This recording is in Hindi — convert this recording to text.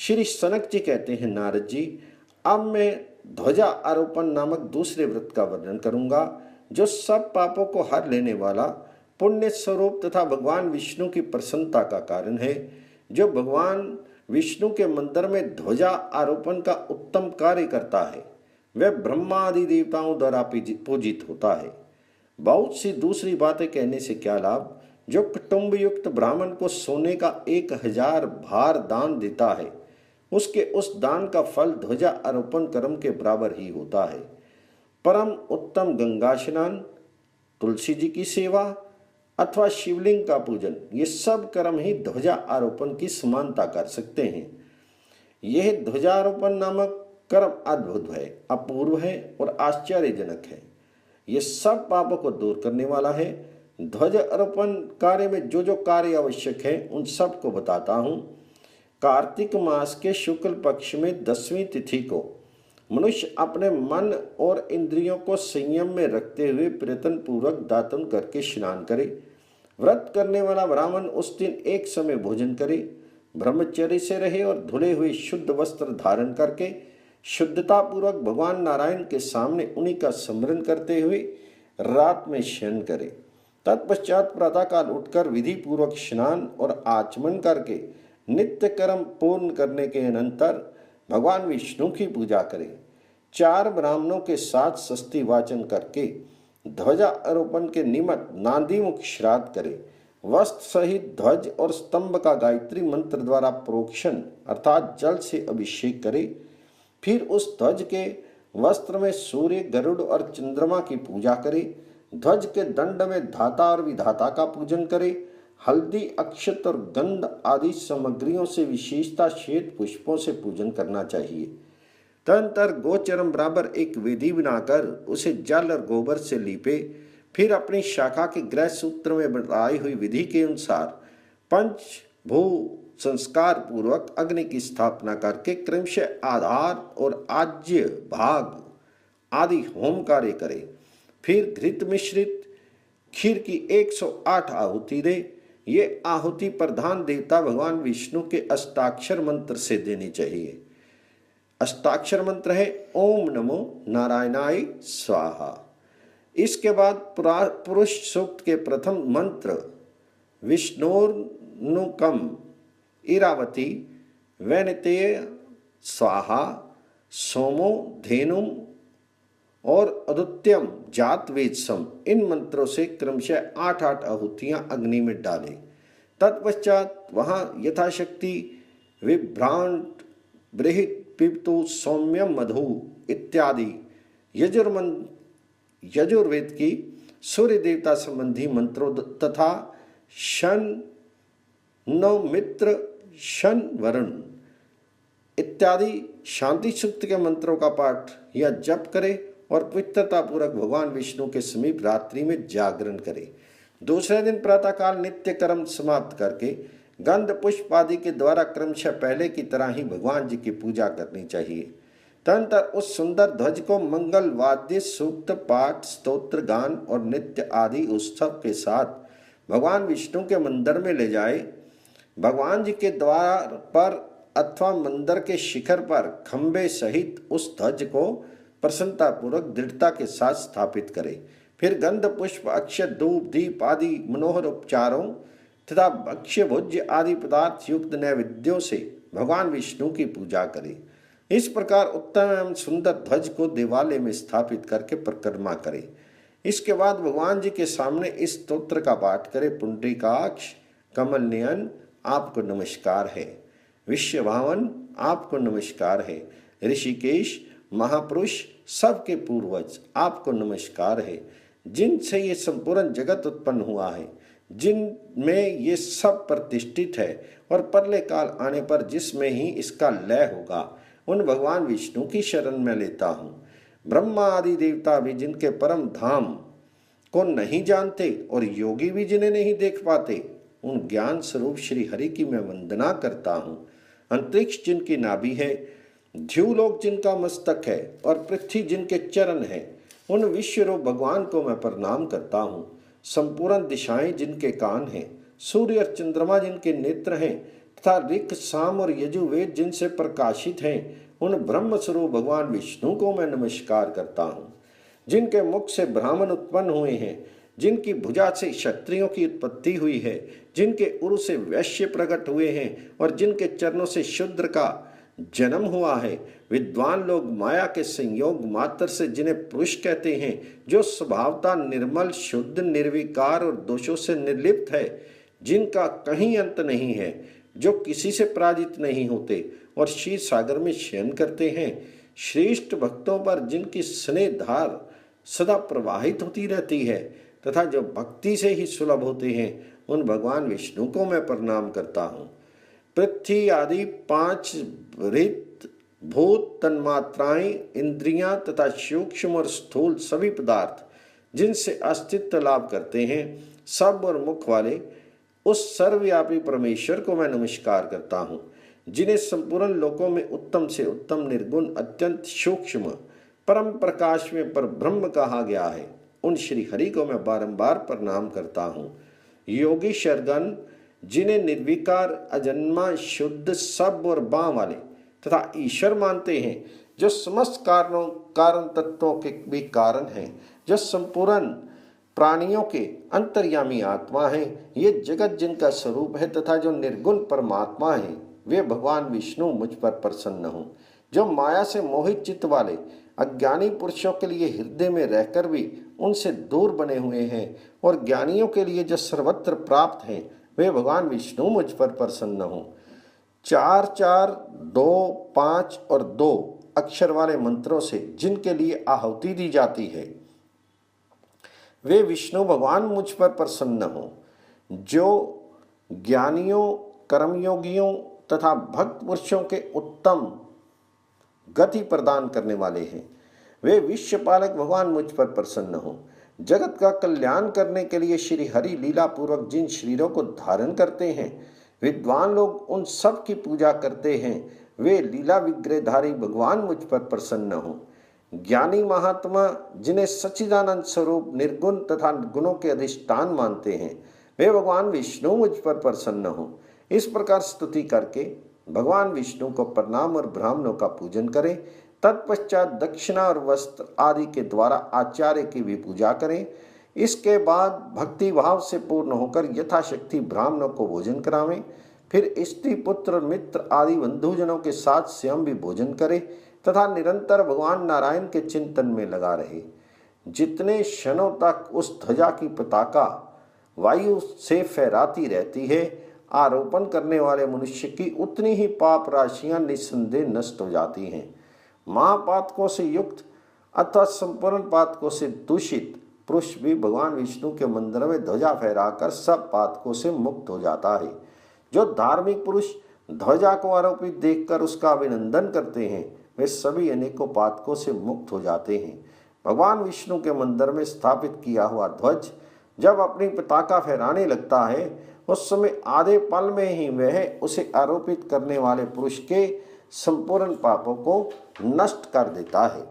श्री सनक जी कहते हैं, नारद जी, अब मैं ध्वजा आरोपण नामक दूसरे व्रत का वर्णन करूंगा, जो सब पापों को हर लेने वाला पुण्य स्वरूप तथा भगवान विष्णु की प्रसन्नता का कारण है। जो भगवान विष्णु के मंदिर में ध्वजा आरोपण का उत्तम कार्य करता है, वह ब्रह्मा आदि देवताओं द्वारा पूजित होता है। बहुत सी दूसरी बातें कहने से क्या लाभ। जो कुटुंब युक्त ब्राह्मण को सोने का 1000 भार दान देता है, उसके उस दान का फल ध्वजा आरोपण कर्म के बराबर ही होता है। परम उत्तम गंगा स्नान, तुलसी जी की सेवा अथवा शिवलिंग का पूजन, ये सब कर्म ही ध्वजा आरोपण की समानता कर सकते हैं। यह ध्वजारोपण नामक कर्म अद्भुत है, अपूर्व है और आश्चर्यजनक है। यह सब पापों को दूर करने वाला है। ध्वज आरोपण कार्य में जो जो कार्य आवश्यक है उन सब को बताता हूँ। कार्तिक मास के शुक्ल पक्ष में 10वीं तिथि को मनुष्य अपने मन और इंद्रियों को संयम में रखते हुए प्रयत्न पूर्वक दातन करके स्नान करे। व्रत करने वाला ब्राह्मण उस दिन एक समय भोजन करे, ब्रह्मचर्य से रहे और धुले हुए शुद्ध वस्त्र धारण करके शुद्धता पूर्वक भगवान नारायण के सामने उन्हीं का स्मरण करते हुए रात में शयन करे। तत्पश्चात प्रातःकाल उठकर विधि पूर्वक स्नान और आचमन करके नित्य कर्म पूर्ण करने के अनंतर भगवान विष्णु की पूजा करें। 4 ब्राह्मणों के साथ षष्ठी वाचन करके ध्वजा आरोपण के निमित्त नांदीमुख श्राद्ध करे। वस्त्र सहित ध्वज और स्तंभ का गायत्री मंत्र द्वारा प्रोक्षण अर्थात जल से अभिषेक करे। फिर उस ध्वज के वस्त्र में सूर्य, गरुड़ और चंद्रमा की पूजा करे। ध्वज के दंड में धाता और विधाता का पूजन करे। हल्दी, अक्षत और गंध आदि सामग्रियों से विशेषता श्वेत पुष्पों से पूजन करना चाहिए। तदनंतर गोचरम बराबर एक विधि बनाकर उसे जल और गोबर से लीपे। फिर अपनी शाखा के गृह सूत्र में बताई हुई विधि के अनुसार पंच भू संस्कार पूर्वक अग्नि की स्थापना करके क्रमशः आधार और आज्य भाग आदि होम कार्य करे। फिर घृत मिश्रित खीर की 108 आहुति दे। ये आहुति प्रधान देवता भगवान विष्णु के अष्टाक्षर मंत्र से देनी चाहिए। अष्टाक्षर मंत्र है ओम नमो नारायणाय स्वाहा। इसके बाद पुरुष सूक्त के प्रथम मंत्र विष्णोर्नुकम इरावती वैनतेय स्वाहा सोमो धेनुम और अद्वितीयम जात वेदसम, इन मंत्रों से क्रमशः 8-8 आहुतियां अग्नि में डाले। तत्पश्चात वहां यथाशक्ति विभ्रांट बृहत पिबतु सौम्यम मधु इत्यादि यजुर्वेद की सूर्य देवता संबंधी मंत्रों तथा शन नवमित्र शन वरुण इत्यादि शांति सूक्त के मंत्रों का पाठ या जप करे और पवित्रता पूर्वक भगवान विष्णु के समीप रात्रि में जागरण करे। दूसरे दिन प्रातःकाल नित्य कर्म समाप्त करके गंध पुष्प आदि के द्वारा क्रमशः पहले की तरह ही भगवान जी की पूजा करनी चाहिए। तदनंतर उस सुंदर ध्वज को मंगल वाद्य, सूक्त पाठ, स्तोत्र गान और नित्य आदि उत्सव के साथ भगवान विष्णु के मंदिर में ले जाए। भगवान जी के द्वार पर अथवा मंदिर के शिखर पर खंबे सहित उस ध्वज को प्रसन्नता पूर्वक दृढ़ता के साथ स्थापित करे। फिर गंध पुष्प, अक्षत, धूप, दीप आदि मनोहर उपचारों तथा भक्ष्य भोज्य आदि पदार्थ युक्त नैवेद्यों से भगवान विष्णु की पूजा करे। इस प्रकार उत्तम एवं सुंदर ध्वज को देवालय में स्थापित करके परिक्रमा करे। इसके बाद भगवान जी के सामने इस स्तोत्र का पाठ करे। पुंडरीकाक्ष कमल नयन आपको नमस्कार है। विश्वभावन आपको नमस्कार है। ऋषिकेश महापुरुष सबके पूर्वज आपको नमस्कार है। जिनसे ये संपूर्ण जगत उत्पन्न हुआ है, जिनमें ये सब प्रतिष्ठित है और परले काल आने पर जिसमें ही इसका लय होगा, उन भगवान विष्णु की शरण में लेता हूँ। ब्रह्मा आदि देवता भी जिनके परम धाम को नहीं जानते और योगी भी जिन्हें नहीं देख पाते, उन ज्ञान स्वरूप श्री हरि की मैं वंदना करता हूँ। अंतरिक्ष जिनकी नाभि है, ध्युलोक जिनका मस्तक है और पृथ्वी जिनके चरण है, उन विश्वरूप भगवान को मैं प्रणाम करता हूँ। संपूर्ण दिशाएं जिनके कान हैं, सूर्य और चंद्रमा जिनके नेत्र हैं, तथा ऋक, साम और यजुर्वेद जिनसे प्रकाशित हैं, उन ब्रह्म स्वरूप भगवान विष्णु को मैं नमस्कार करता हूँ। जिनके मुख से ब्राह्मण उत्पन्न हुए हैं, जिनकी भुजा से क्षत्रियों की उत्पत्ति हुई है, जिनके उरु से वैश्य प्रकट हुए हैं और जिनके चरणों से शूद्र का जन्म हुआ है। विद्वान लोग माया के संयोग मात्र से जिन्हें पुरुष कहते हैं, जो स्वभावतः निर्मल, शुद्ध, निर्विकार और दोषों से निर्लिप्त है, जिनका कहीं अंत नहीं है, जो किसी से पराजित नहीं होते और क्षीर सागर में शयन करते हैं। श्रेष्ठ भक्तों पर जिनकी स्नेह धार सदा प्रवाहित होती रहती है तथा जो भक्ति से ही सुलभ होते हैं, उन भगवान विष्णु को मैं प्रणाम करता हूँ। पृथ्वी आदि 5 ऋत, भूत, तन्मात्राएं, इंद्रियां तथा सूक्ष्म और स्थूल सभी पदार्थ जिनसे अस्तित्व लाभ करते हैं, सब और मुख वाले उस सर्वव्यापी परमेश्वर को मैं नमस्कार करता हूँ। जिन्हें संपूर्ण लोकों में उत्तम से उत्तम, निर्गुण, अत्यंत सूक्ष्म, परम प्रकाश में पर ब्रह्म कहा गया है, उन श्री हरि को मैं बारंबार प्रणाम करता हूँ। योगी शरगण जिन्हें निर्विकार, अजन्मा, शुद्ध, सब और बाँ वाले तथा ईश्वर मानते हैं, जो समस्त कारण तत्वों के भी कारण हैं, जो संपूर्ण प्राणियों के अंतर्यामी आत्मा हैं, ये जगत जिनका स्वरूप है तथा जो निर्गुण परमात्मा है, वे भगवान विष्णु मुझ पर प्रसन्न हों। जो माया से मोहित चित्त वाले अज्ञानी पुरुषों के लिए हृदय में रहकर भी उनसे दूर बने हुए हैं और ज्ञानियों के लिए जो सर्वत्र प्राप्त हैं, वे भगवान विष्णु मुझ पर प्रसन्न हों। 4 4 2 5 और 2 अक्षर वाले मंत्रों से जिनके लिए आहुति दी जाती है, वे विष्णु भगवान मुझ पर प्रसन्न हों। जो ज्ञानियों, कर्मयोगियों तथा भक्त पुरुषों के उत्तम गति प्रदान करने वाले हैं, वे विश्वपालक भगवान मुझ पर प्रसन्न हों। जगत का कल्याण करने के लिए श्री हरि लीला पूर्वक जिन शरीरों को धारण करते हैं, विद्वान लोग उन सब की पूजा करते हैं, वे लीला विग्रहधारी भगवान मुझ पर प्रसन्न हों। ज्ञानी महात्मा जिन्हें सच्चिदानंद स्वरूप निर्गुण तथा गुणों के अधिष्ठान मानते हैं, वे भगवान विष्णु मुझ पर प्रसन्न हों। इस प्रकार स्तुति करके भगवान विष्णु को प्रणाम और ब्राह्मणों का पूजन करें। तत्पश्चात दक्षिणा और वस्त्र आदि के द्वारा आचार्य की भी पूजा करें। इसके बाद भक्ति भाव से पूर्ण होकर यथाशक्ति ब्राह्मणों को भोजन करावें। फिर स्त्री, पुत्र, मित्र आदि बंधुजनों के साथ स्वयं भी भोजन करें तथा निरंतर भगवान नारायण के चिंतन में लगा रहे। जितने क्षणों तक उस ध्वजा की पताका वायु से फहराती रहती है, आरोपण करने वाले मनुष्य की उतनी ही पाप राशियां निस्संदेह नष्ट हो जाती हैं। महापातकों से युक्त अथवा संपूर्ण पातकों से दूषित पुरुष भी भगवान विष्णु के मंदिर में ध्वजा फहराकर सब पातकों से मुक्त हो जाता है। जो धार्मिक पुरुष ध्वजा को आरोपित देखकर उसका अभिनंदन करते हैं, वे सभी अनेकों पातकों से मुक्त हो जाते हैं। भगवान विष्णु के मंदिर में स्थापित किया हुआ ध्वज जब अपनी पताका फहराने लगता है, उस समय आधे पल में ही वह उसे आरोपित करने वाले पुरुष के संपूर्ण पापों को नष्ट कर देता है।